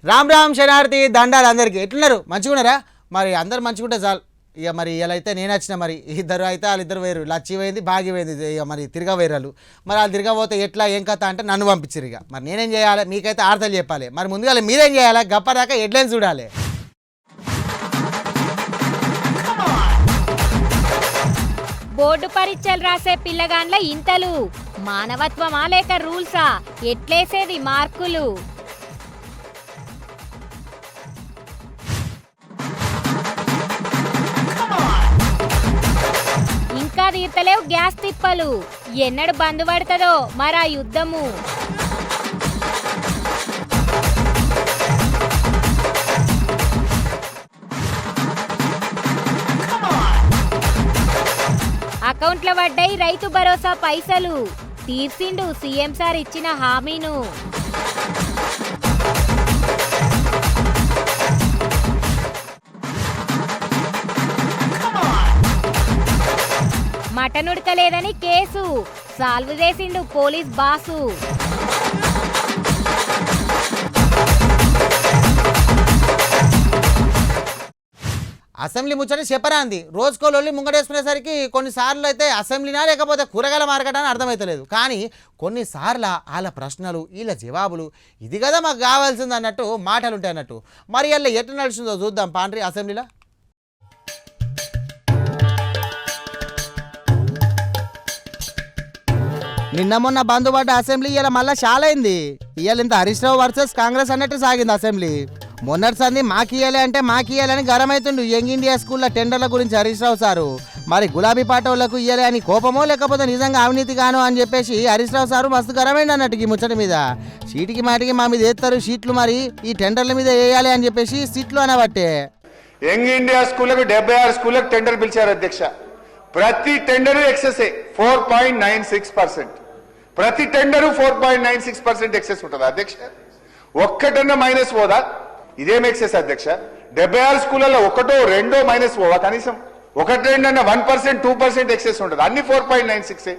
రామ్ రామ్ శనార్థి దండాలు అందరికీ ఎట్లున్నారు మంచిగున్నారా మరి అందరు మంచిగుంటే చాలు ఇక మరి ఇలా అయితే నేను వచ్చిన మరి ఇద్దరు అయితే వాళ్ళిద్దరు వేరు లచ్చి పోయింది భాగ్య పోయింది ఇక మరి తిరగా వేరాలు మరి వాళ్ళు తిరగబోతే ఎట్లా ఏం కథ అంటే నన్ను పంపించారు ఇక మరి నేనేం చేయాలి మీకైతే ఆర్తలు చెప్పాలి మరి ముందుగా మీరేం చేయాలి గప్పదాకా హెడ్లైన్స్ చూడాలి బోర్డు పరీక్షలు రాసే పిల్లగాండ్ల ఇంతలు మానవత్వమా లేక రూల్సా ఎట్లేసేది మార్కులు ఇంకా తీర్తలేవు గ్యాస్ తిప్పలు ఎన్నడు బంద్ పడుతుందో మరా యుద్ధము అకౌంట్ల పడ్డాయి రైతు భరోసా పైసలు తీర్చిండు సీఎం సార్ ఇచ్చిన హామీను మటన్ ఉడకలేదని కేసు సాల్వ్ చేసిండు పోలీస్ బాసు అసెంబ్లీ ముచ్చట చెప్పరా అంది రోజుకోళ్ళొల్లి ముంగడేసుకునేసరికి కొన్నిసార్లు అయితే అసెంబ్లీనా లేకపోతే కూరగాయల మార్కెట్ అని అర్థమవుతలేదు కానీ కొన్నిసార్లు వాళ్ళ ప్రశ్నలు వీళ్ళ జవాబులు ఇది కదా మాకు కావాల్సింది అన్నట్టు మాటలు ఉంటాయి అన్నట్టు మరి అలా ఎట్లా నడుస్తుందో చూద్దాం పాండ్రి అసెంబ్లీలో నిన్న మొన్న బంధుపడ్డ అసెంబ్లీ ఇవాళ మళ్ళీ చాలా అయింది ఇవాళ ఇంత హరీష్ రావు వర్సెస్ కాంగ్రెస్ అన్నట్టు సాగింది అసెంబ్లీ మొన్నటి సంది మాకియాలి అంటే మాకియాలని గరమైతుండు యంగ్ ఇండియా స్కూల్లో టెండర్ల గురించి హరీష్ రావు సారు మరి గులాబీ పాట వాళ్ళకు ఇయ్యాలి అని కోపమో లేకపోతే నిజంగా అవినీతి గాను అని చెప్పేసి హరీష్ రావు సారు మస్తు గరమైంది అన్నట్టు ఈ ముచ్చట మీద సీటుకి మాటికి మా మీద వేస్తారు షీట్లు మరి ఈ టెండర్ల మీద వేయాలి అని చెప్పేసి సీట్లు అనబట్టే యంగ్ ఇండియా స్కూళ్ళకు 76 స్కూళ్ళకు టెండర్ పిలిచారు అధ్యక్ష ప్రతి టెండరు ఎక్సెస్ 4.96%. ప్రతి టెండరు 4.96% ఎక్సెస్ ఉంటుంది అధ్యక్ష ఒక్కటన్నా మైనస్ పోదా ఇదేం ఎక్సెస్ అధ్యక్ష 76 స్కూళ్ళలో ఒకటో రెండో మైనస్ పోవా కనీసం ఒకటి రెండన్నా 1% 2% ఎక్సెస్ ఉంటుంది అన్ని 4.96.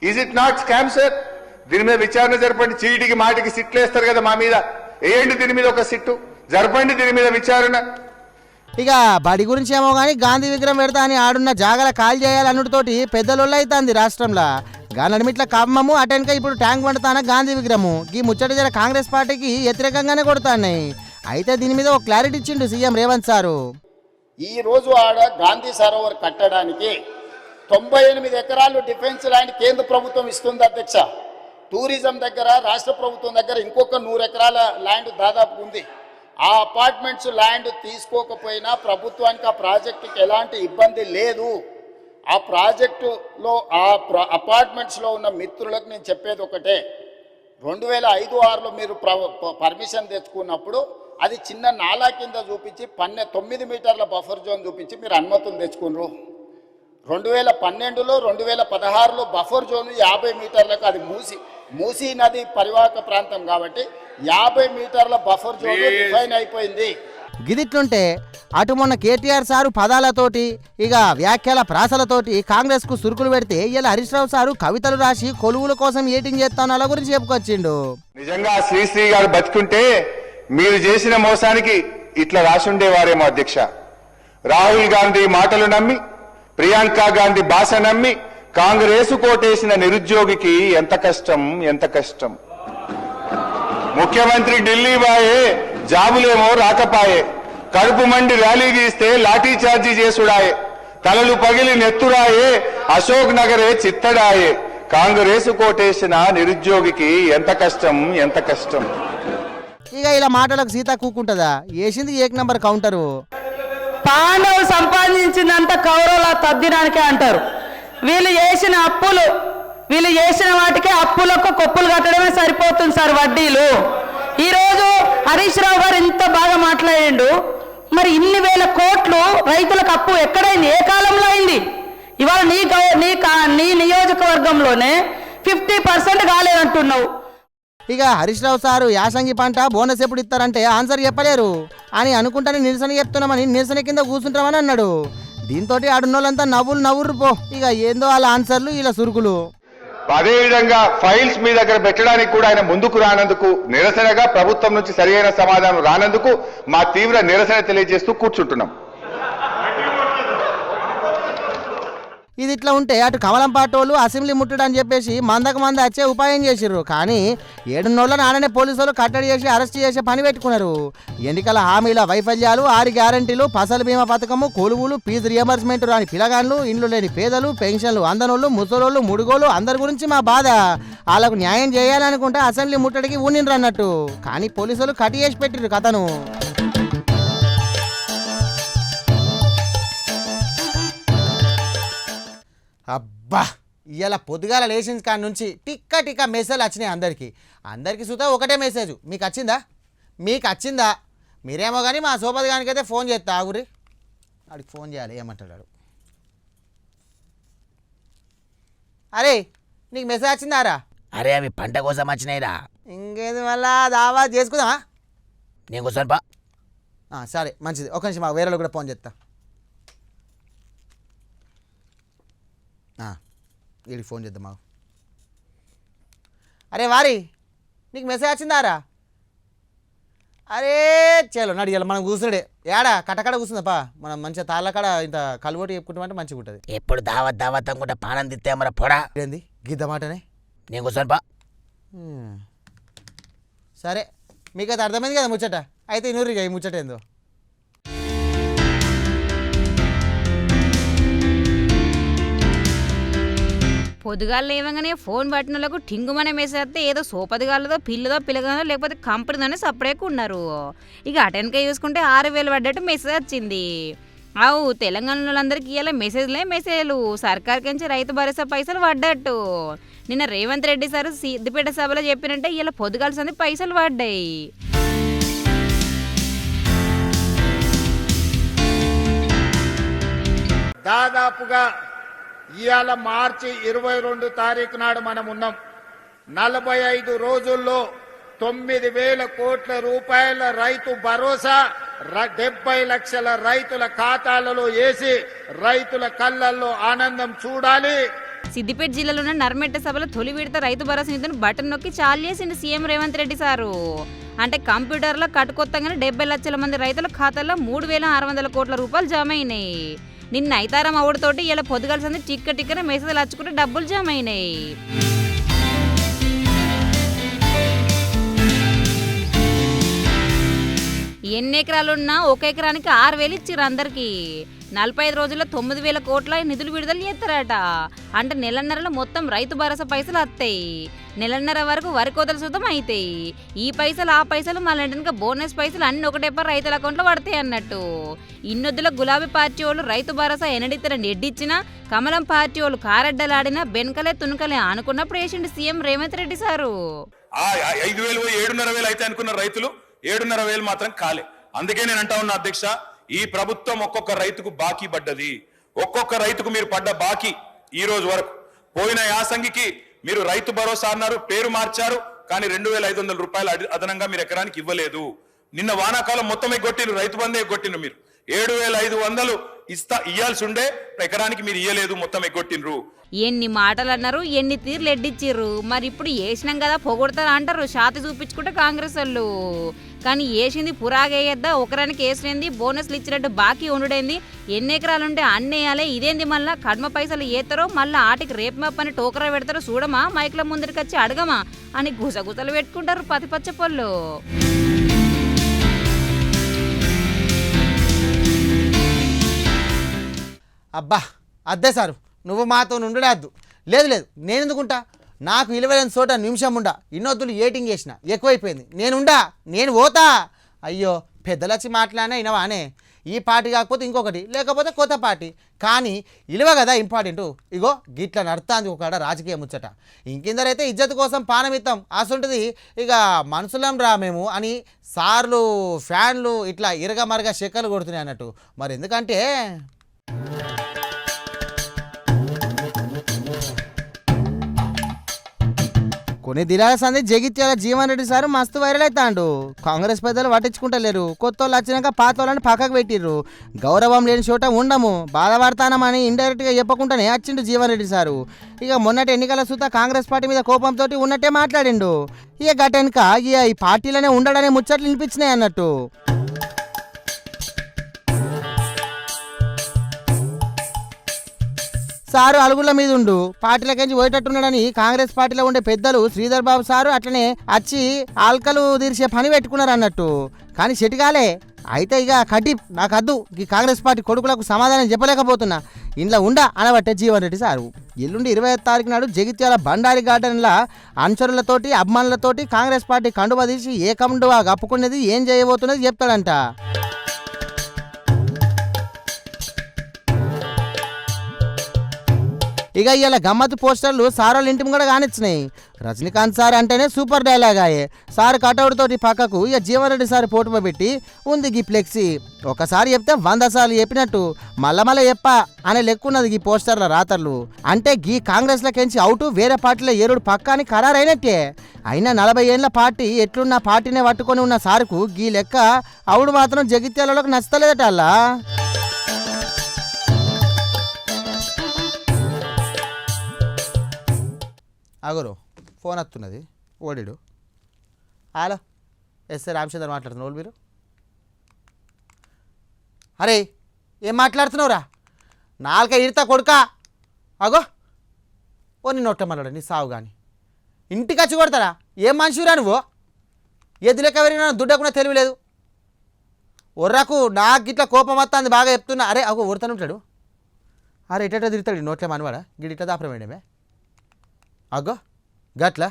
Is it not scam sir దీని మీద విచారణ జరపండి చీటికి మాటికి సిట్లు వేస్తారు కదా మా మీద వేయండి దీని మీద ఒక సిట్టు జరపండి దీని మీద విచారణ ఇక బడి గురించి ఏమో కానీ గాంధీ విగ్రహం పెడతా అని ఆడున్న జాగల కాల్ చేయాలన్నుడితోటి పెద్దలొల్లు అవుతుంది రాష్ట్రంలో గానమిట్ల కమ్మము అటెన్క ఇప్పుడు ట్యాంక్ వండుతాన గాంధీ విగ్రహము ఈ ముచ్చట జర కాంగ్రెస్ పార్టీకి వ్యతిరేకంగానే కొడుతున్నాయి అయితే దీని మీద ఒక క్లారిటీ ఇచ్చిండు సీఎం రేవంత్ సారు ఈ రోజు ఆడ గాంధీ సరోవర్ కట్టడానికి 98 ఎకరాలు డిఫెన్స్ ల్యాండ్ కేంద్ర ప్రభుత్వం ఇస్తుంది అధ్యక్ష టూరిజం దగ్గర రాష్ట్ర ప్రభుత్వం దగ్గర ఇంకొక 100 ఎకరాల ల్యాండ్ దాదాపు ఉంది ఆ అపార్ట్మెంట్స్ ల్యాండ్ తీసుకోకపోయినా ప్రభుత్వానికి ఆ ప్రాజెక్టుకి ఎలాంటి ఇబ్బంది లేదు ఆ ప్రాజెక్టులో అపార్ట్మెంట్స్లో ఉన్న మిత్రులకు నేను చెప్పేది ఒకటే 2005-6లో మీరు పర్మిషన్ తెచ్చుకున్నప్పుడు అది చిన్న నాలా కింద చూపించి 9 మీటర్ల బఫర్ జోన్ చూపించి మీరు అనుమతులు తెచ్చుకున్నారు 2012లో 2016లో బఫర్ జోన్ 50 మీటర్లకు అది మూసీ నది పరివాహక ప్రాంతం కాబట్టి 50 మీటర్ల బఫర్ జోన్ డిఫైన్ అయిపోయింది గిదిట్లుంటే అటు మొన్న కేటీఆర్ సారు పదాలతోటి ఇక వ్యాఖ్యల ప్రాసలతోటి కాంగ్రెస్ కు సురుకులు పెడితే ఇలా హరీష్ రావు సారు కవితలు రాసి కొలువుల కోసం ఏటింగ్ చేస్తాను అలా గురించి చెప్పుకొచ్చిండు నిజంగా శ్రీశ్రీ గారు బతుకుంటే మీరు చేసిన మోసానికి ఇట్లా రాసుండేవారేమో అధ్యక్ష రాహుల్ గాంధీ మాటలు నమ్మి ప్రియాంక గాంధీ భాష నమ్మి కాంగ్రెస్ కోటేసిన నిరుద్యోగికి ఎంత కష్టం ముఖ్యమంత్రి ఢిల్లీ బాయే జాబులేమో రాకపాయే కడుపు మండి ర్యాలీ గీస్తే లాఠీ చార్జీ చేసుడాయే తలలు పగిలి నెత్తురాయే అశోక్ నగరే చిత్తడాయే కాంగ్రెస్ కోటేసిన నిరుద్యోగికి ఎంత కష్టం ఇక ఇలా మాటలకు సీత కూకుంటుందా వేసింది 1 నంబర్ కౌంటరు పాండవులు సంపాదించిందంత కౌరవుల తద్దినానికే అంటారు వీళ్ళు చేసిన వాటికి అప్పులకు కొప్పులు కట్టడమే సరిపోతుంది సార్ వడ్డీలు ఈరోజు హరీష్ రావు గారు ఇంత బాగా మాట్లాడిండు మరి ఇన్ని వేల కోట్లు రైతులకు అప్పు ఎక్కడైంది ఏ కాలంలో అయింది ఇవాళ నీ నియోజకవర్గంలోనే 50% కాలేదంటున్నావు ఇక హరీష్ రావు సారు యాసంగి పంట బోనస్ ఎప్పుడు ఇస్తారంటే ఆన్సర్ చెప్పలేరు అని అనుకుంటానే నిరసన చెప్తున్నామని నిరసన కింద కూర్చుంటామని అన్నాడు దీంతో ఆడున్నోళ్ళంతా నవ్వురు పో ఇక ఏందో వాళ్ళ ఆన్సర్లు ఇలా సురుకులు అదేవిధంగా ఫైల్స్ మీ దగ్గర పెట్టడానికి కూడా ఆయన ముందుకు రానందుకు నిరసనగా ప్రభుత్వం నుంచి సరియైన సమాధానం రానందుకు మా తీవ్ర నిరసన తెలియజేస్తూ కూర్చుంటున్నాం. ఇది ఇట్లా ఉంటే అటు కమలం పార్టీ వాళ్ళు అసెంబ్లీ ముట్టడని చెప్పేసి మందకు మంద వచ్చే ఉపాయం చేసిర్రు. కానీ 7 నాడనే పోలీసులు కట్టడి చేసి అరెస్ట్ చేసే పని పెట్టుకున్నారు. ఎన్నికల హామీల వైఫల్యాలు, 6 గ్యారంటీలు, ఫసల్ బీమా పథకము, కొలువులు, ఫీజు రియంబర్స్మెంట్ రాని పిలగాన్లు, ఇండ్లు లేని పేదలు, పెన్షన్లు అందనోళ్ళు, ముసలోళ్ళు, ముడుగోలు అందరి గురించి మా బాధ. వాళ్ళకు న్యాయం చేయాలనుకుంటే అసెంబ్లీ ముట్టడికి ఊనిండ్రు అన్నట్టు. కానీ పోలీసులు కట్టి చేసి పెట్టిర్రు కథను. అబ్బా ఇవాళ పొద్దుగాల లేషన్స్ కాడ నుంచి టిక్క మెసేజ్లు వచ్చినాయి అందరికీ సుతా ఒకటే మెసేజ్. మీకు వచ్చిందా మీరేమో కానీ మా సోపతి గానికి అయితే ఫోన్ చేస్తా ఆగురి. వాడికి ఫోన్ చేయాలి ఏమంటాడు. అరే నీకు మెసేజ్ వచ్చిందారా? అరే అవి పంట కోసం వచ్చినాయిరా. ఇంకేది మళ్ళా దావా చేసుకుందామా? నేను కూర్చొని పా. సరే మంచిది. ఒక నిమిషం మాకు వేరే కూడా ఫోన్ చేస్తా. వీడికి ఫోన్ చేద్దాం మాకు. అరే వారి నీకు మెసేజ్ వచ్చిందారా? అరే చలో నడియాలి మనం కూర్చున్నాడే ఏడా కట్టకడ కూర్చుందప్పా. మనం మంచిగా తాళ్ళకాడ ఇంత కలువటి చెప్పుకుంటామంటే మంచిగా ఉంటుంది. ఎప్పుడు దావత్ అనుకుంటే పానం తిత్తే మరి పొడా. ఏంది గిద్దమాటనే? నేను కూర్చొని పా. సరే మీకైతే అర్థమైంది కదా ముచ్చట. అయితే ఇనుర్రిగా ఈ ముచ్చట ఏందో. పొద్దుగాలు లేవగానే ఫోన్ పట్టినలకు టింగుమనే మెసేజ్ వస్తే ఏదో సోపదిగాలదో పిల్లదో పిల్లగానో లేకపోతే కంపెనీదోనే సపరేట్గా ఉన్నారు. ఇక అటెన్కే చూసుకుంటే 6,000 పడ్డట్టు మెసేజ్ వచ్చింది. అవు తెలంగాణ వాళ్ళందరికీ ఇవాళ మెసేజ్లు సర్కార్ నుంచి రైతు భరోసా పైసలు పడ్డట్టు. నిన్న రేవంత్ రెడ్డి సార్ సిద్దిపేట సభలో చెప్పినట్టే ఇలా పొద్దుగాల్సింది పైసలు పడ్డాయి. దాదాపుగా ఇవాళ మార్చి 22 తారీఖు నాడు మనం ఉన్నాం. 45 రోజుల్లో 9,000 కోట్ల రూపాయల రైతు భరోసా 70 లక్షల రైతుల ఖాతాలలో వేసి రైతుల కళ్ళల్లో ఆనందం చూడాలి. సిద్దిపేట జిల్లాలో ఉన్న నర్మెట్ట సభలో తొలి విడత రైతు భరోసా నిధులను బటన్ నొక్కి చాలు చేసింది సీఎం రేవంత్ రెడ్డి సారు. అంటే కంప్యూటర్లో కట్టుకొత్తగానే 70 లక్షల మంది రైతుల ఖాతాల్లో 3,600 కోట్ల రూపాయలు జమ అయినాయి. నిన్న ఐతారం అవుడుతోటి ఇలా పొద్దుగలిసింది టిక్కన మెసేజ్లు వచ్చుకుంటే డబ్బులు జమ అయినాయి. ఎన్ని ఎకరాలున్నా 1 ఎకరానికి 6,000 ఇచ్చిర్రు అందరికి. 45 రోజుల్లో 9,000 కోట్ల నిధులు విడుదల చేస్తారట. అంటే నెలన్నరలో మొత్తం రైతు భరోసా పైసలు వస్తాయి. నెలన్నర వరకు వరి కోతలు సుతం అవుతాయి. ఈ పైసలు ఆ పైసలు మళ్ళీ బోనస్ పైసలు అన్ని ఒకటేపర్ రైతుల అకౌంట్లో పడతాయి అన్నట్టు. ఇన్నొద్దుల గులాబీ పార్టీ వాళ్ళు రైతు భరోసా ఎన్నడితరని ఎడ్డిచ్చినా, కమలం పార్టీ వాళ్ళు కారడ్డలాడినా బెనకలే తునకలే అనుకున్నప్పుడు వేసిండు సీఎం రేవంత్ రెడ్డి సారు. 5,000 7,500 అయితే అనుకున్న రైతులు 7,500 మాత్రం కాలే. అందుకే నేను అంటా ఉన్నా అధ్యక్ష, ఈ ప్రభుత్వం ఒక్కొక్క రైతుకు బాకీ పడ్డది. ఒక్కొక్క రైతుకు మీరు పడ్డ బాకీ ఈ రోజు వరకు పోయిన యాసంగికి మీరు రైతు భరోసా అన్నారు, పేరు మార్చారు, కానీ 2,500 రూపాయలు అదనంగా మీరు ఎకరానికి ఇవ్వలేదు. నిన్న వానాకాలం మొత్తం ఎగ్గొట్టిరు, రైతు బంధు ఎగ్గొట్టిను. మీరు 7,500 ఇయ్యాల్సి ఉండే ఎకరానికి మీరు ఇయ్యలేదు, మొత్తం ఎగ్గొట్టినరు. ఎన్ని మాటలు అన్నారు, ఎన్ని తీర్లు ఎడ్డిచ్చిర్రు. మరి ఇప్పుడు వేసినాం కదా పొగొడతారు అంటారు షాతి చూపించుకుంటే కాంగ్రెస్ వాళ్ళు. కానీ వేసింది పురాగేయద్దా, ఒకరానికి వేసినది బోనస్లు ఇచ్చినట్టు బాకీ ఉండుడేంది. ఎన్ని ఎకరాలుంటే అన్నేయాలే, ఇదేంది మళ్ళా కడ్మ పైసలు ఏతారో మళ్ళీ ఆటికి రేపు మప్పని టోకరా పెడతారో చూడమా, మైక్ల ముందరికి వచ్చి అడగమా అని గుసగుసలు పెట్టుకుంటారు పచ్చ పొల్లు. అబ్బా అద్దే సారు నువ్వు మాతో నుండేద్దు. లేదు నేను ఎందుకుంటా, నాకు విలువైన చోట నిమిషం ఉండా. ఇన్నొద్దులు ఏటింగ్ చేసిన ఎక్కువైపోయింది. నేను పోతా. అయ్యో పెద్దలచ్చి మాట్లాడినా వినవానే. ఈ పార్టీ కాకపోతే ఇంకొకటి, లేకపోతే కొత్త పార్టీ. కానీ ఇలువ కదా ఇంపార్టెంట్. ఇగో గిట్ల నడుతుంది ఒకడ రాజకీయ ముచ్చట. ఇంకిందరైతే ఇజ్జత్ కోసం పానం ఇస్తాం ఆసుంటుంది. ఇక మనుషులం రా మేము అని సార్లు ఫ్యాన్లు ఇట్లా ఇరగమరగ చెక్కలు కొడుతున్నాయి అన్నట్టు. మరి ఎందుకంటే కొన్ని దినాల సంది జగిత్యాల జీవన్ రెడ్డి సార్ మస్తు వైరల్ అవుతాండు. కాంగ్రెస్ పెద్దలు పట్టించుకుంటలేరు, కొత్త వాళ్ళు వచ్చినాక పాత వాళ్ళని పక్కకు పెట్టిర్రు. గౌరవం లేని చోట ఉండము, బాధపడతానమని ఇండైరెక్ట్ గా చెప్పకుండానే వచ్చిండు జీవన్ రెడ్డి సారు. ఇక మొన్నటి ఎన్నికల సుత కాంగ్రెస్ పార్టీ మీద కోపంతో ఉన్నట్టే మాట్లాడిండు. ఇక గటెనక ఇక ఈ పార్టీలోనే ఉండడనే ముచ్చట్లు వినిపించినాయి అన్నట్టు. సారు అలుగుల మీద ఉండు పార్టీలకెంచి పోయేటట్టున్నాడని కాంగ్రెస్ పార్టీలో ఉండే పెద్దలు శ్రీధర్ బాబు సారు అట్లనే వచ్చి ఆల్కలు తీర్చే పని పెట్టుకున్నారు అన్నట్టు. కానీ చెట్టుగాలే అయితే ఇక కడ్డి నాకు అద్దు ఈ కాంగ్రెస్ పార్టీ కొడుకులకు సమాధానం చెప్పలేకపోతున్నా ఇంట్లో ఉండా అనబట్టే జీవన్ రెడ్డి సారు. ఎల్లుండి 25వ తారీఖు నాడు జగిత్యాల బండారి గార్డెన్ల అనుచరులతోటి అభిమానులతోటి కాంగ్రెస్ పార్టీ కండువా తీసి ఏ కండువా కప్పుకునేది ఏం చేయబోతున్నది చెప్తాడంట. ఇక ఇవాళ గమ్మత్తు పోస్టర్లు సారోళ్ళ ఇంటి కూడా కానిచ్చినాయి. రజనీకాంత్ సార్ అంటేనే సూపర్ డైలాగ్ అయ్యే సార్ కటౌట్ తోటి పక్కకు ఇక జీవన్ రెడ్డి సార్ ఫోటో పెట్టి ఉంది గీ ఫ్లెక్సీ. ఒకసారి చెప్తే 100 సార్లు చెప్పినట్టు మళ్ళా చెప్ప అనే లెక్కున్నది గీ పోస్టర్ల రాతర్లు. అంటే గీ కాంగ్రెస్లకెంచి అవుటు వేరే పార్టీలో ఏరుడు పక్క అని ఖరారైనట్టే. అయినా 40 ఏళ్ళ పార్టీ ఎట్లున్న పార్టీనే పట్టుకొని ఉన్న సార్కు గీ లెక్క అవుడు మాత్రం జగిత్యాలలోకి నచ్చలేదట అలా. అగరు ఫోన్ వస్తున్నది ఓడిడు. హలో ఎస్ఆర్ రామచంద్ర మాట్లాడుతున్నావు మీరు? అరే ఏం మాట్లాడుతున్నావురా? నాలుక ఇడతా కొడుకా. అగో ఓ నిన్ను ఒట్టమన్నాడు నీ సావు కానీ ఇంటికి వచ్చి కొడతారా? ఏం మనిషిరా నువ్వు? ఎదులెక్కవరినా దుడ్డకుండా తెలియలేదు. ఒర్రకు నాకు ఇట్లా కోపం వస్తుంది బాగా చెప్తున్నా. అరే అగో ఊరుతాను ఉంటాడు. అరే ఎటో తిరుగుతాడు నోట్లే మనవాడా గిడి ఇట్లా దాపరమేడమే. అగ్గో గట్లా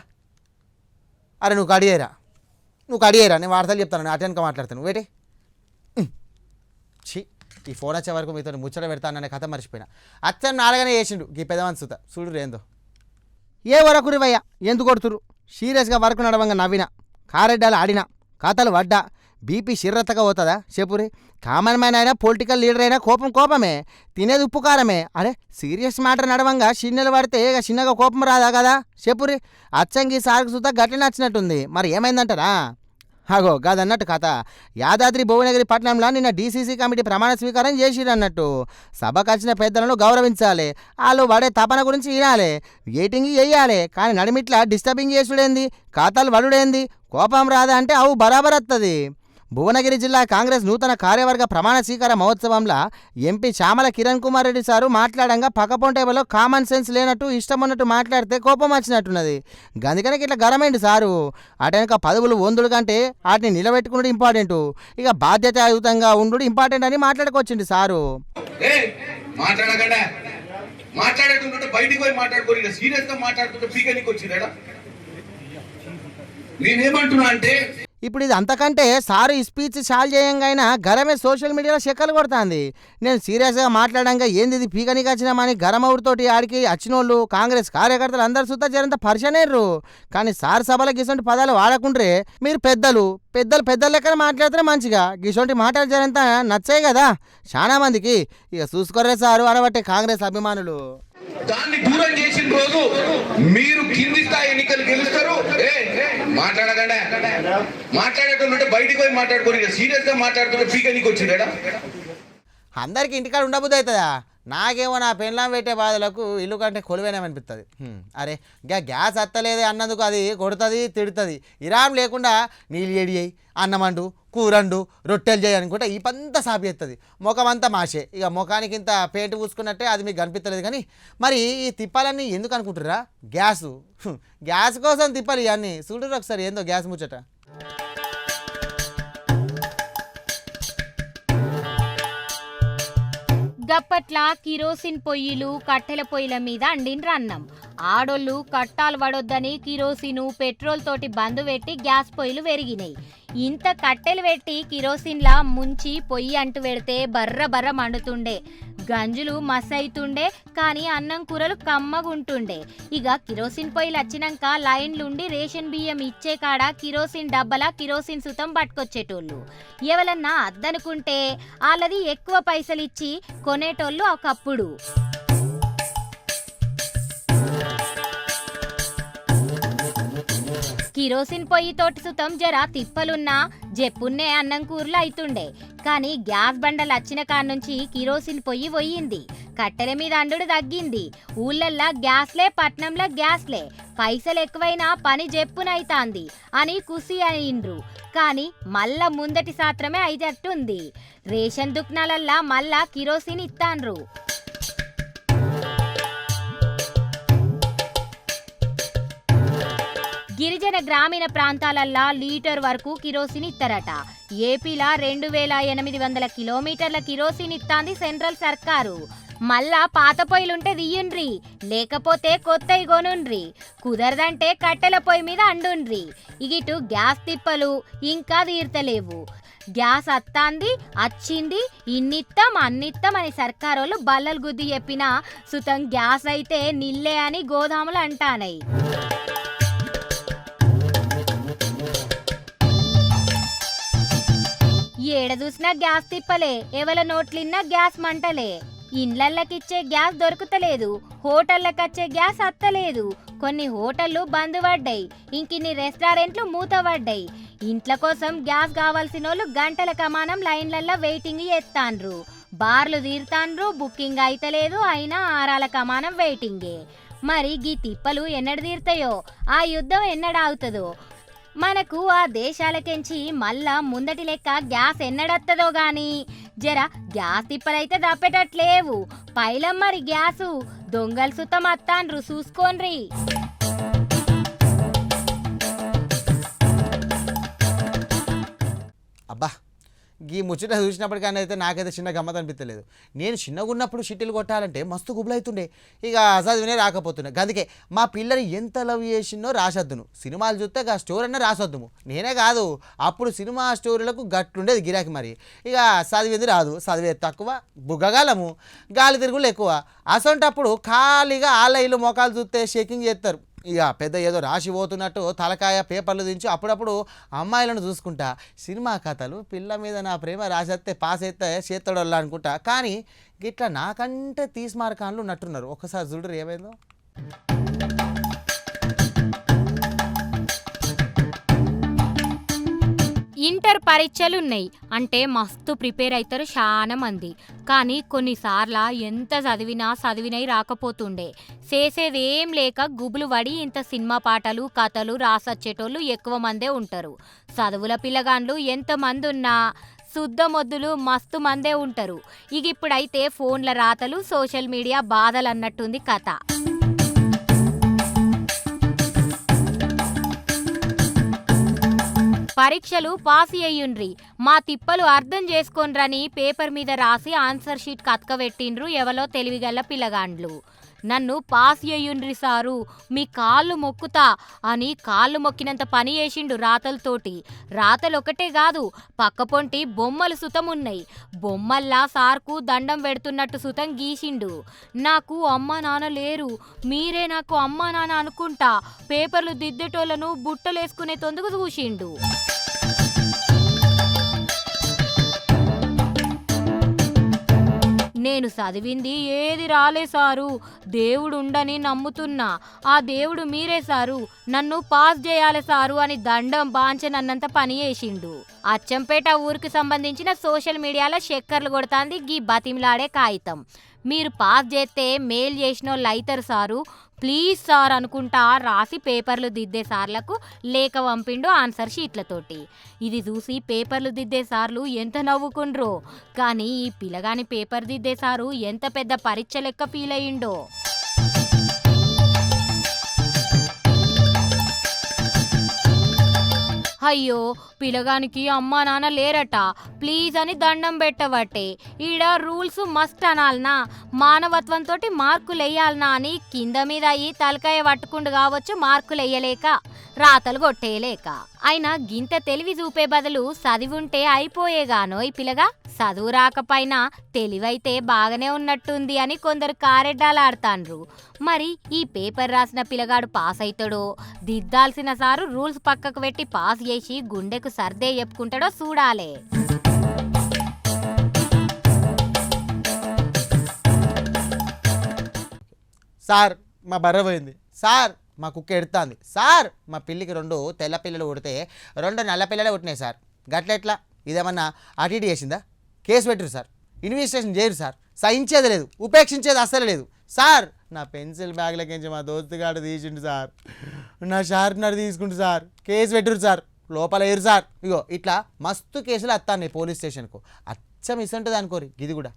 అరే నువ్వు కడియేరా నేను వార్తలు చెప్తాను అటెన్క మాట్లాడతాను వేటే. ఛీ ఈ ఫోన్ వచ్చే వరకు మీతో ముచ్చట పెడతాననే కథ మర్చిపోయినా. అచ్చని నాలుగనే చేసిండు ఈ పెద్దవన్ సుత చూడు ఏందో. ఏ వరకు రివయ్యా ఎందుకు కొడుతురు? సీరియస్గా వరకు నడవంగా నవ్వినా కారెడ్డాలు ఆడినా కథలు పడ్డా బీపీ శిర్రతగా పోతుందా చెప్పురి? కామన్ మ్యాన్ అయినా పొలిటికల్ లీడర్ అయినా కోపమే, తినేది ఉప్పు కారమే. అరే సీరియస్ మ్యాటర్ నడవంగా చిన్నలు పడితే ఇక చిన్నగా కోపం రాదా కదా చెప్పురి? అచ్చంగి సార్కు సుతా గట్ల నచ్చినట్టుంది. మరి ఏమైందంటారా? అగో గదన్నట్టు కథ. యాదాద్రి భువనగిరి పట్టణంలో నిన్న డీసీసీ కమిటీ ప్రమాణ స్వీకారం చేసిరన్నట్టు. సభకు వచ్చిన పెద్దలను గౌరవించాలి, వాళ్ళు వాడే తపన గురించి వినాలి, వెయిటింగ్ వేయాలి. కానీ నడిమిట్లా డిస్టర్బింగ్ చేసుడేంది, ఖాతాలు వడుడేంది? కోపం రాదా అంటే అవు బరాబర్ వస్తుంది. భువనగిరి జిల్లా కాంగ్రెస్ నూతన కార్యవర్గ ప్రమాణ స్వీకార మహోత్సవంలో ఎంపీ చామల కిరణ్ కుమార్ రెడ్డి సారు మాట్లాడంగా పక్కపొంటేబలో కామన్ సెన్స్ లేనట్టు ఇష్టం ఉన్నట్టు మాట్లాడితే కోపం వచ్చినట్టున్నది. గందుకనే ఇట్లా గరమైంది సారు. అటెనక పదవులు వందుడు కంటే వాటిని నిలబెట్టుకున్నది ఇంపార్టెంట్, ఇక బాధ్యతాయుతంగా ఉండు ఇంపార్టెంట్ అని మాట్లాడుకొచ్చింది సారు. మాట్లాడేటుంటే బయటికి పోయి మాట్లాడుకోరు, సీరియస్ గా మాట్లాడుతుంటే పీకనికి వచ్చిందా? నేనేమంటున్నా అంటే ఇప్పుడు ఇది అంతకంటే సారు ఈ స్పీచ్ చాలు చేయంగా గరమే సోషల్ మీడియాలో చెక్కలు కొడుతుంది. నేను సీరియస్గా మాట్లాడంగా ఏంది ఇది పీకనికి వచ్చినామని గరమవుడితోటి ఆడికి వచ్చినోళ్ళు కాంగ్రెస్ కార్యకర్తలు అందరు సుతా జరంత పరిచయనేర్రు. కానీ సార్ సభలకు ఇటువంటి పదాలు వాడకుండ్రే మీరు పెద్దలు లెక్కన మాట్లాడితే మంచిగా ఇటువంటి మాటలు జరంత నచ్చాయి కదా చాలా మందికి. ఇక చూసుకోరే సారు అనబట్టే కాంగ్రెస్ అభిమానులు. దాన్ని దూరం చేసిన రోజు మీరు కింది స్థాయి ఎన్నికలు గెలుస్తారు. మాట్లాడకండి, మాట్లాడేటంటే బయటికి పోయి మాట్లాడుకోరు, సీరియస్ గా మాట్లాడుతుంటే పీకనికి వచ్చిందా? అందరికి ఇంటికాడ ఉండబుద్ది అవుతుందా? నాకేమో నా పెళ్ళాం పెట్టే బాధలకు ఇల్లు కంటే కొలువేనేమనిపిస్తుంది. అరే గ్యాస్ అత్తలేదే అన్నందుకు అది కొడుతుంది తిడుతుంది. ఇరాం లేకుండా నీళ్ళు ఏడియాయి అన్నమండు కూరండు రొట్టెలు చేయనుకుంటే ఈ పంత సాపేస్తుంది. ముఖం అంతా మాసే, ఇక ముఖానికి ఇంత పేటు పూసుకున్నట్టే అది మీకు కనిపించలేదు. కానీ మరి ఈ తిప్పాలన్నీ ఎందుకు అనుకుంటుర్రా? గ్యాస్ కోసం తిప్పాలి ఇవన్నీ. చూడరు ఒకసారి ఏందో గ్యాస్ ముచ్చట. గప్పట్ల కిరోసిన్ పొయ్యిలు కట్టెల పొయ్యిల మీద అండిండ్రు అన్నం. ఆడోళ్ళు కట్టాలు పడొద్దని కిరోసిను పెట్రోల్ తోటి బందు పెట్టి గ్యాస్ పొయ్యిలు పెరిగినాయి. ఇంత కట్టెలు పెట్టి కిరోసిన్లా ముంచి పొయ్యి అంటు పెడితే బర్ర మండుతుండే, గంజులు మసైతుండే, కానీ అన్నం కూరలు కమ్మగుంటుండే. ఇక కిరోసిన్ పొయ్యిలు వచ్చినాక లైన్లుండి రేషన్ బియ్యం ఇచ్చే కాడ కిరోసిన్ డబ్బల కిరోసిన్ సుతం పట్టుకొచ్చేటోళ్ళు. ఎవరన్నా అద్దనుకుంటే వాళ్ళది ఎక్కువ పైసలు ఇచ్చి కొనేటోళ్ళు ఒకప్పుడు. కిరోసిన్ పొయ్యితోటి సుతం జర తిప్పలున్నా జెప్పున్నే అన్నం కూరలు అయితుండే. కానీ గ్యాస్ బండలు వచ్చిన కాడ్నుంచి కిరోసిన్ పొయ్యి పోయింది. కట్టెల మీద అండుడు తగ్గింది. ఊళ్ళల్లా గ్యాస్లే, పట్నంలో గ్యాస్లే. పైసలు ఎక్కువైనా పని జెప్పునైతాంది అని కుసి అయిండ్రు. కానీ మళ్ళా ముందటి సాత్రమే అయితట్టుంది. రేషన్ దుకాణాలల్లా మళ్ళా కిరోసిన్ ఇస్తాండ్రు. గిరిజన గ్రామీణ ప్రాంతాలల్లా లీటర్ వరకు కిరోసిన్ ఇస్తారట. ఏపీలా 2800 కిలోమీటర్ల కిరోసిన్ ఇస్తాంది సెంట్రల్ సర్కారు. మళ్ళా పాత పొయ్యిలుంటే దియ్యుండ్రి, లేకపోతే కొత్తవి కొనుండ్రి. కుదరదంటే కట్టెల పొయ్యి మీద అండుండ్రి. ఇగిటు గ్యాస్ తిప్పలు ఇంకా తీర్తలేవు. గ్యాస్ అత్తాంది, వచ్చింది, ఇన్నిత్తం అన్నిత్తం అని సర్కారోళ్ళు బల్లలు గుద్ది చెప్పినా సుతం గ్యాస్ అయితే నిల్లే అని గోదాములు అంటానై. ఏడ చూసినా గ్యాస్ తిప్పలే, ఎవల నోట్లిన్నా గ్యాస్ మంటలే. ఇండ్లకిచ్చే గ్యాస్ దొరుకుతలేదు, హోటళ్ళకచ్చే గ్యాస్ అత్తలేదు. కొన్ని హోటళ్లు బంద్ పడ్డాయి, ఇంకిన్ని రెస్టారెంట్లు మూతపడ్డాయి. ఇంట్ల కోసం గ్యాస్ కావాల్సిన వాళ్ళు గంటల కమానం లైన్లల్లో వెయిటింగ్ చేస్తాండ్రు. బార్లు తీరుతాండ్రు, బుకింగ్ అయితలేదు, అయినా ఆరాల కమానం వెయిటింగే. మరి గీ తిప్పలు ఎన్నడు తీరుతాయో, ఆ యుద్ధం ఎన్నడాగుతుందో. మనకు ఆ దేశాలకెంచి మళ్ళా ముందటి లెక్క గ్యాస్ ఎన్నడత్తదో గాని జర గ్యాస్ తిప్పలైతే తప్పేటట్లేవు. పైలం మరి గ్యాసు దొంగలు సుతం అత్తాండ్రు, చూసుకోండ్రి. అబ్బా, ఈ ముచ్చట చూసినప్పటికన్నా అయితే నాకైతే చిన్న గమ్మత్ అనిపించలేదు. నేను చిన్నగా ఉన్నప్పుడు షిట్టీలు కొట్టాలంటే మస్తు గుబులవుతుండే, ఇక చదివినే రాకపోతుండే. అందుకే మా పిల్లని ఎంత లవ్ చేసినో రాసొద్దును, సినిమాలు చూస్తే ఆ స్టోరీ అన్న రాసొద్దుము. నేనే కాదు, అప్పుడు సినిమా స్టోరీలకు గట్లుండేది గిరాకీ. మరి ఇక చదివింది రాదు, చదివేది తక్కువ, బుగ్గగాలము, గాలి తిరుగులు ఎక్కువ. అసొంటప్పుడు ఖాళీగా ఆలైలు మొఖాలు చూస్తే షేకింగ్ చేస్తారు. ఇక పెద్ద ఏదో రాసి పోతున్నట్టు తలకాయ పేపర్లు దించి అప్పుడప్పుడు అమ్మాయిలను చూసుకుంటా. సినిమా కథలు, పిల్ల మీద నా ప్రేమ రాసేస్తే పాస్ అయితే చేస్తాడోళ్ళ అనుకుంటా. కానీ గిట్లా నాకంటే తీసి మార్కాన్లు ఉన్నట్టున్నారు. ఒకసారి చూడరు ఏమైందో. ఇంటర్ పరీక్షలున్నాయి అంటే మస్తు ప్రిపేర్ అవుతారు చాలా మంది. కానీ కొన్నిసార్ల ఎంత చదివినవి రాకపోతుండే. చేసేదేం లేక గుబులు పడి ఇంత సినిమా పాటలు, కథలు రాసొచ్చేటోళ్ళు ఎక్కువ మందే ఉంటారు. చదువుల పిల్లగాండ్లు ఎంతమంది ఉన్నా శుద్ధమొద్దులు మస్తు మందే ఉంటారు. ఇక ఇప్పుడైతే ఫోన్ల రాతలు, సోషల్ మీడియా బాధలు అన్నట్టుంది కథ. పరీక్షలు పాస్ అయ్యుండ్రి, మా తిప్పలు అర్థం చేసుకోండ్రని పేపర్ మీద రాసి ఆన్సర్ షీట్ కతకబెట్టిండ్రు ఎవలో తెలివిగల్ల పిల్లగాండ్లు. నన్ను పాస్ అయ్యుండ్రి సారు, మీ కాళ్ళు మొక్కుతా అని కాళ్ళు మొక్కినంత పని చేసిండు రాతలతోటి. రాతలు ఒకటే కాదు, పక్కపొంటి బొమ్మలు సుతం ఉన్నాయి. బొమ్మల్లా సార్కు దండం పెడుతున్నట్టు సుతం గీసిండు. నాకు అమ్మా నాన్న లేరు, మీరే నాకు అమ్మా నాన్న అనుకుంటా పేపర్లు దిద్దేటోళ్లను బుట్టలేసుకునే తొందుకు చూసిండు. నేను చదివింది ఏది రాలే సారు, దేవుడు ఉండని నమ్ముతున్నా, ఆ దేవుడు మీరే సారు, నన్ను పాస్ చేయాలి సారు అని దండం బాంచనన్నంత పని చేసిండు. అచ్చంపేట ఊరికి సంబంధించిన సోషల్ మీడియాలో చక్కర్లు కొడుతాంది గీ బతిమిలాడే కాగితం. మీరు పాస్ చేస్తే మేల్ చేసినోళ్ళు అయితారు సారు, ప్లీజ్ సార్ అనుకుంటా రాసి పేపర్లు దిద్దే సార్లకు లేఖ పంపిండు ఆన్సర్ షీట్లతోటి. ఇది చూసి పేపర్లు దిద్దే సార్లు ఎంత నవ్వుకుండ్రో, కానీ ఈ పిల్లగాని పేపర్ దిద్దే సారు ఎంత పెద్ద పరీక్ష లెక్క ఫీల్ అయ్యిండో. అయ్యో, పిల్లగానికి అమ్మా నాన్న లేరట, ప్లీజ్ అని దండం పెట్టబట్టే. ఈడ రూల్స్ మస్ట్ అనాలనా, మానవత్వంతో మార్కులు వేయాలనా అని కింద మీద అయ్యి తలకాయ పట్టుకుండు కావచ్చు మార్కులు వేయలేక, రాతలు కొట్టేయలేక. అయినా గింత తెలివి చూపే బదులు చదివి ఉంటే అయిపోయేగానో ఈ పిల్లగా. చదువు రాకపోయినా తెలివైతే బాగానే ఉన్నట్టుంది అని కొందరు కారెడ్డాలాడుతాండ్రు. మరి ఈ పేపర్ రాసిన పిల్లగాడు పాస్ అవుతాడో, దిద్దాల్సిన సారు రూల్స్ పక్కకు పెట్టి పాస్ చేసి గుండెకు సర్దే చెప్పుకుంటాడో చూడాలే. సార్ మా బర్రె పోయింది సార్, మా కుక్క ఎడుతుంది సార్. మా పిల్లికి 2 తెల్ల పిల్లలు పుడితే 2 నల్ల పిల్లలే పుట్టినాయి సార్. గట్లెట్లా ఇదేమన్నా అటు ఇటు చేసిందా? కేసు పెట్టరు సార్, ఇన్వెస్టిగేషన్ చేయరు సార్, సహించేది లేదు, ఉపేక్షించేది అస్సలు లేదు సార్. నా పెన్సిల్ బ్యాగ్లకించి మా దోస్తుగాడు తీసిండు సార్, నా షార్ప్నర్ తీసుకుంటు సార్, కేసు పెట్టరు సార్, లోపల ఏరు సార్. ఇగో ఇట్లా మస్తు కేసులు వస్తాయి పోలీస్ స్టేషన్కు. అచ్చం ఇసంటుంది అనుకోరి ఇది కూడా.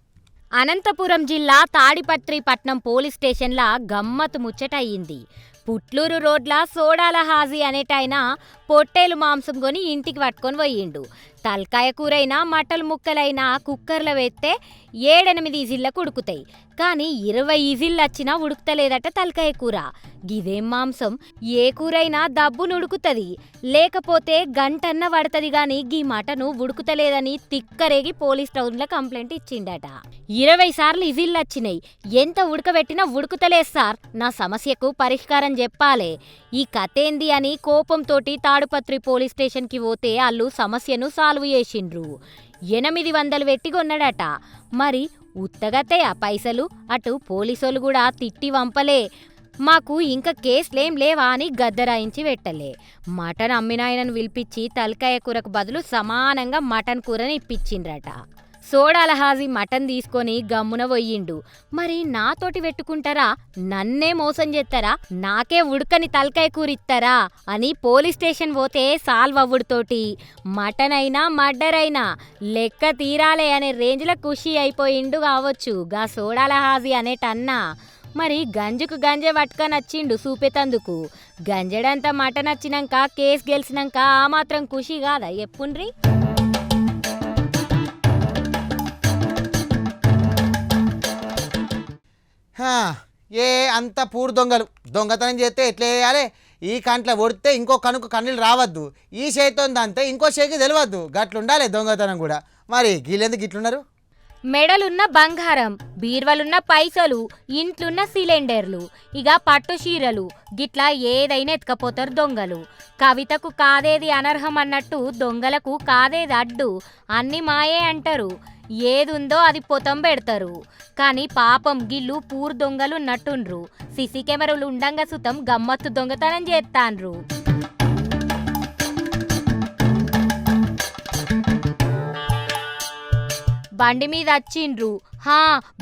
అనంతపురం జిల్లా తాడిపత్రి పట్నం పోలీస్ స్టేషన్ల గమ్మత్తు ముచ్చట అయ్యింది. పుట్లూరు రోడ్ల సోడాల హాజీ అనేటైనా పొట్టేలు మాంసం కొని ఇంటికి పట్టుకొని పోయిండు. తలకాయ కూరైనా మటలు ముక్కలైనా కుక్కర్లో వేస్తే 7-8 ఇజిళ్ళకు ఉడుకుతాయి. కానీ 20 ఇజిళ్ళు వచ్చినా ఉడుకుతలేదట తలకాయ కూర. గిదేం మాంసం, ఏ కూరైనా దబ్బును ఉడుకుతుంది, లేకపోతే గంటన్న పడుతుంది గాని గీ మటను ఉడుకుతలేదని తిక్కరేగి పోలీస్ టౌన్లో కంప్లైంట్ ఇచ్చిండట. 20 సార్లు ఇజిళ్ళు వచ్చినాయి, ఎంత ఉడకబెట్టినా ఉడుకుతలేదు సార్, నా సమస్యకు పరిష్కారం చెప్పాలే, ఈ కథేంది అని కోపంతోటి తాడుపత్రి పోలీస్ స్టేషన్కి పోతే వాళ్ళు సమస్యను సాల్వ్ చేసిండ్రు. 800 పెట్టి కొన్నాడట. మరి ఉత్తగత్తయ్య పైసలు, అటు పోలీసోళ్ళు కూడా తిట్టి వంపలే, మాకు ఇంకా కేసులేం లేవా అని గద్దరాయించి పెట్టలే. మటన్ అమ్మినాయనను పిలిపించి తలకాయ కూరకు బదులు సమానంగా మటన్ కూరని ఇప్పించిండ్రట. సోడాల హాజీ మటన్ తీసుకొని గమ్మున పోయిండు. మరి నాతోటి పెట్టుకుంటారా, నన్నే మోసం చేస్తారా, నాకే ఉడకని తలకాయ కూర ఇస్తారా అని పోలీస్ స్టేషన్ పోతే సాల్వ్ అవ్వుడుతోటి మటన్ అయినా మర్డర్ అయినా లెక్క తీరాలే అనే రేంజ్లో ఖుషి అయిపోయిండు కావచ్చు గా సోడాల హాజీ అనేటన్నా. మరి గంజుకు గంజే పట్టుకొని వచ్చిండు చూపేతందుకు. గంజడంతా మటన్ వచ్చినాక కేసు గెలిచినాక ఆ మాత్రం ఖుషి కాదా ఎప్పుండ్రి. ఏ అంత పూర్ దొంగలు దొంగతనం చేస్తే ఎట్లా చేయాలి? ఈ కంట్లో పొడితే ఇంకో కనుక కన్నీళ్ళు రావద్దు, ఈ చేతితో అంతే ఇంకో చేతికి తెలియద్దు, గట్లుండాలి దొంగతనం కూడా. మరి గీళ్ళెందుకు గిట్లున్నారు? మెడలున్న బంగారం, బీర్వలున్న పైసలు, ఇంట్లున్న సిలిండర్లు, ఇక పట్టు చీరలు, గిట్లా ఏదైనా ఎత్తుకపోతారు దొంగలు. కవితకు కాదేది అనర్హం అన్నట్టు దొంగలకు కాదేది అడ్డు, అన్ని మాయే అంటారు. ఏదుందో అది పొతం పెడతారు. కానీ పాపం గిల్లు పూర్ దొంగలు నట్టుండ్రు. సిసి కెమెరాలు ఉండంగా సుతం గమ్మత్తు దొంగతనం చేస్తాండ్రు. బండి మీద వచ్చిండ్రు.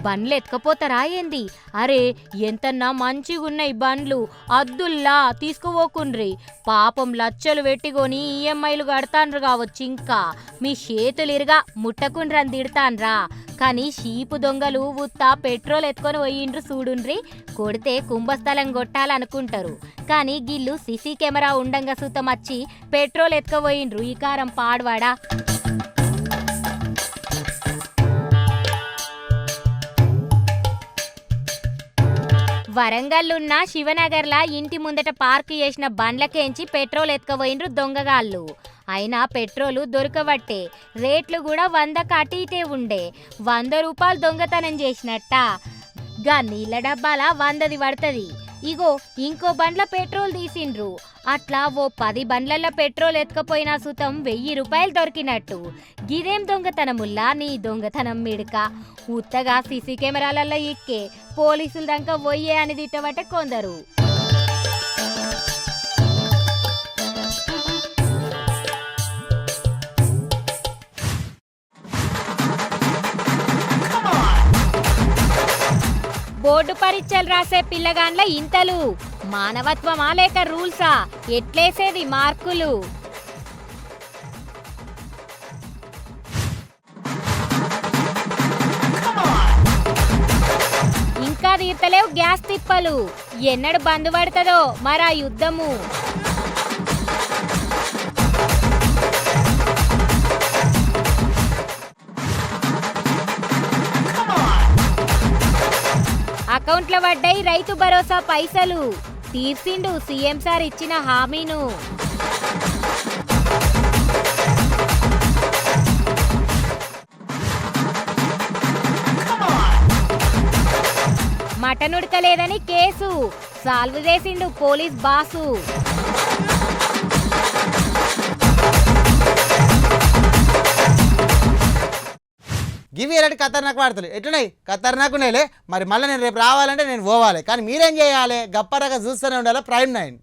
బండ్లు ఎత్తుకపోతారా ఏంది? అరే ఎంతన్నా మంచిగున్నాయి బండ్లు, అద్దుల్లా తీసుకుపోకుండ్రి. పాపం లచ్చలు పెట్టుకొని ఈఎంఐలు కడతాండ్రు కావచ్చు. ఇంకా మీ చేతులు ఇరుగా ముట్టకుండ్రని తిడతాన్రా. కానీ షీపు దొంగలు ఉత్తా పెట్రోల్ ఎత్తుకొని పోయిండ్రు చూడుండ్రి. కొడితే కుంభస్థలం కొట్టాలనుకుంటారు. కానీ గిల్లు సిసి కెమెరా ఉండంగా సుతం వచ్చి పెట్రోల్ ఎత్తుకపోయిండ్రు. ఈ కారం పాడవాడా. వరంగల్లున్న శివనగర్లా ఇంటి ముందట పార్కు చేసిన బండ్లకేంచి పెట్రోల్ ఎత్తుకపోయిండ్రు దొంగగాళ్ళు. అయినా పెట్రోలు దొరకబట్టే, రేట్లు కూడా 100కు అటు ఇటే ఉండే. 100 రూపాయలు దొంగతనం చేసినట్ట. గా నీళ్ళ డబ్బాల 100ది పడుతుంది. ఇగో ఇంకో బండ్ల పెట్రోల్ తీసిండ్రు. అట్లా ఓ 10 బండ్లల్లో పెట్రోల్ ఎత్తుకపోయినా సుతం 1000 రూపాయలు దొరికినట్టు. గిదేం దొంగతనముల్లా నీ దొంగతనం మిడక. ఉత్తగా సీసీ కెమెరాలలో ఇక్కే పోలీసులు దాకా పోయే అని తిట్టబట్ట కొందరు. బోర్డు పరీక్షలు రాసే పిల్లగాండ్ల ఇంతలు మానవత్వమా లేక రూల్సా? ఎట్లేసేది మార్కులు? ఇంకా తీర్తలేవు గ్యాస్ తిప్పలు. ఎన్నడు బంద్ పడుతుందో మరా యుద్ధము. అకౌంట్లో పడ్డాయి రైతు భరోసా పైసలు. తీర్చిండు సీఎం సార్ ఇచ్చిన హామీను. మటన్ ఉడకలేదని కేసు సాల్వ్ చేసిండు పోలీస్ బాసు. గివి ఎలాంటి ఖతర్నాక్ వార్తలు ఎట్లున్నాయి ఖతర్నాక్ ఉన్నాయిలే మరి మళ్ళీ నేను రేపు రావాలంటే నేను పోవాలి కానీ మీరేం చేయాలి గప్పరగా చూస్తూనే ఉండాలి ప్రైమ్ 9.